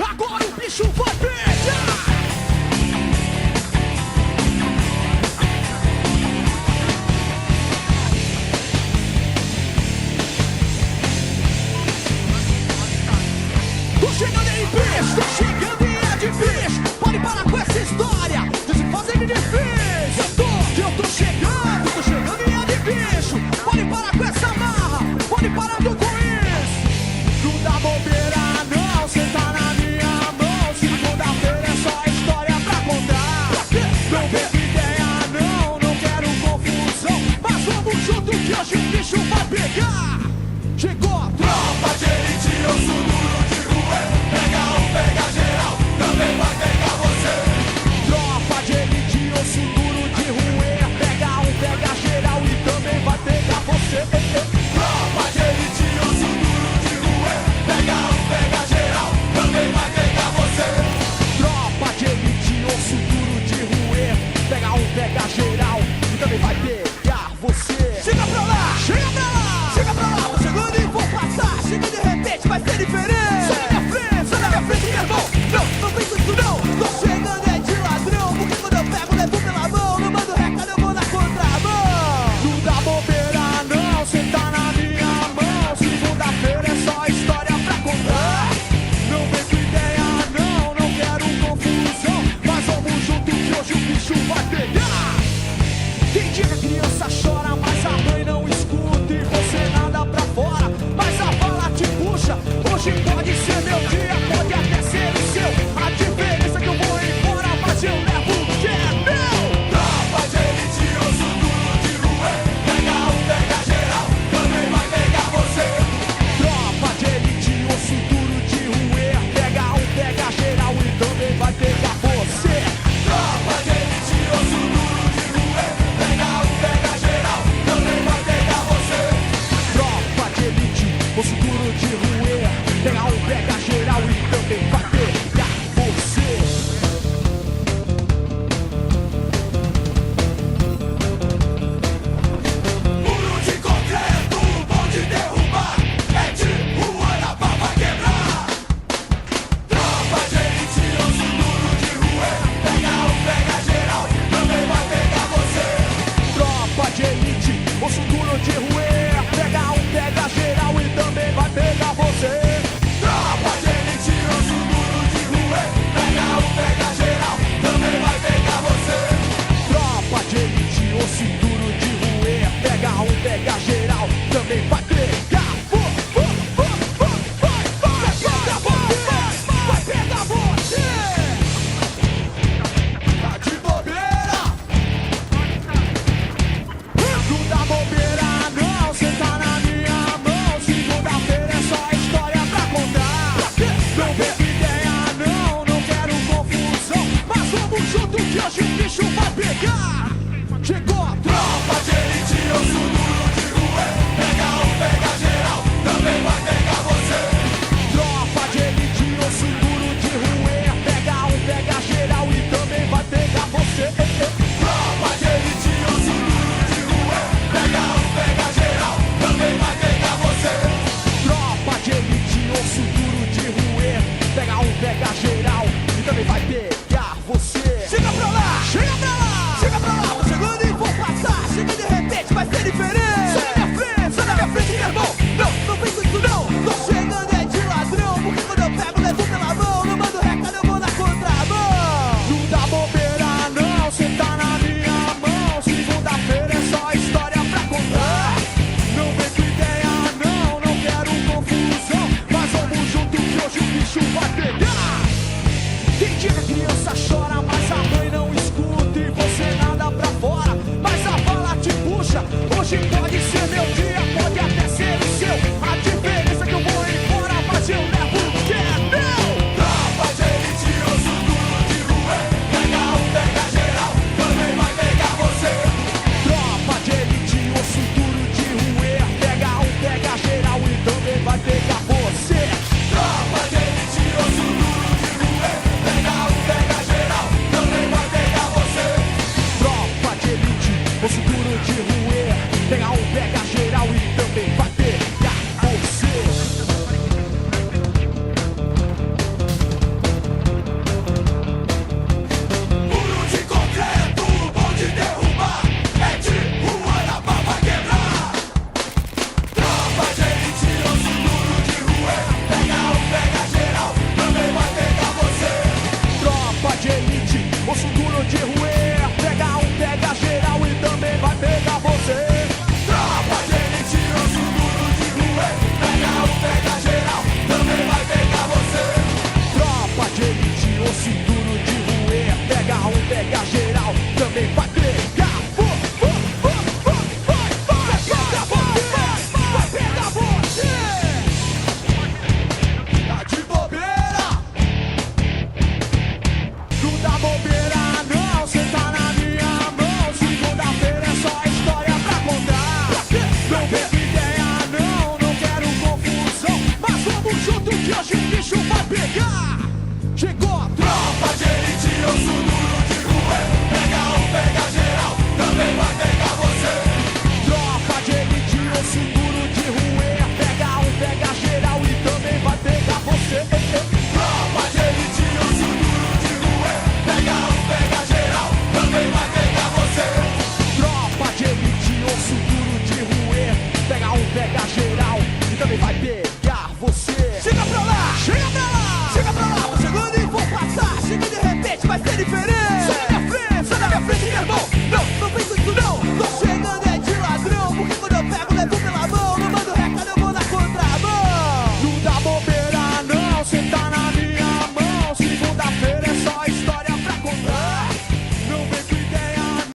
Agora o bicho vai pegar! Tô chegando em bicho, tô chegando em é difícil. Pode parar com essa história de se fazer de difícil. Eu tô chegando em é difícil. Pode parar com essa marra, pode parar com isso. Não dá bobeira não, cê tá na minha mão. Segunda-feira é só história pra contar. Não vem com ideia não, não quero confusão. Mas vamos junto que hoje o bicho vai pegar. Chegou a tropa de elite, eu sou duro de rua. Pega um, pega geral, também vai pegar você. Tropa de elite, osso duro de ruê. Pega um, pega geral e também vai pegar você. Tropa de elite, osso duro de ruê. Pega um, pega geral, também vai pegar você. Tropa de elite, osso duro de ruê. Pega um, pega geral e também vai pegar você. Chega pra lá, chega pra lá, chega pra lá. Tô chegando e vou passar. Chega de repente, vai ser diferente. Sai da minha frente, meu irmão. Não pensa isso não. Tô chegando é de ladrão. Porque quando eu pego, levo pela mão. Não mando recado, eu vou na contramão. Não dá bobeira não, cê tá na minha mão. Segunda-feira é só história pra contar. Não vem com ideia não, não quero confusão. Mas vamos junto que hoje o bicho vai pegar. Tem dia que a criança chora, mas a mãe não escuta. E você nada pra fora, mas a bala te puxa. Hoje pode ser meu dia, pode até ser o seu. A diferença é que eu vou embora, mas eu levo o que é meu. Tropa de elite, osso duro de rua. Pega um, pega geral, também vai pegar você. Tropa de elite, osso duro de rua. Pega um, pega geral e também vai pegar você. Tropa de elite, osso duro de rua. Pega um, pega geral, também vai pegar você. Tropa de elite, osso duro de rua. Pega um, pega geral e também vai pegar você. Muro de concreto, bom de derrubar. É de rua, a pau vai quebrar. Tropa de elite, osso duro de rua. Pega um, pega geral, também vai pegar você. Tropa de elite, osso duro de rua. Pega um, pega geral e também vai pegar você. Tropa de elite, osso duro de rua. Pega um, pega geral, também vai pegar você. Tropa de elite, osso duro de rua. Pega um, pega geral, também vai pegar. Vai pegar você. Tá de bobeira. Não dá bobeira não, cê tá na minha mão. Segunda-feira é só história pra contar. Não vem com ideia não, não quero confusão. Mas vamos junto que hoje o bicho vai pegar. Chegou a tropa de elite, osso duro de rua. Pega um, pega geral, também vai pegar você. Tropa de elite, osso duro de rua. Pega um, pega geral e também vai pegar você. Tropa de elite, osso duro de rua. Pega um, pega geral, também vai pegar você. Tropa de elite, osso duro de rua. Pega um, pega geral e também vai pegar você. Chega pra lá, chega pra lá, chega pra lá. grande erro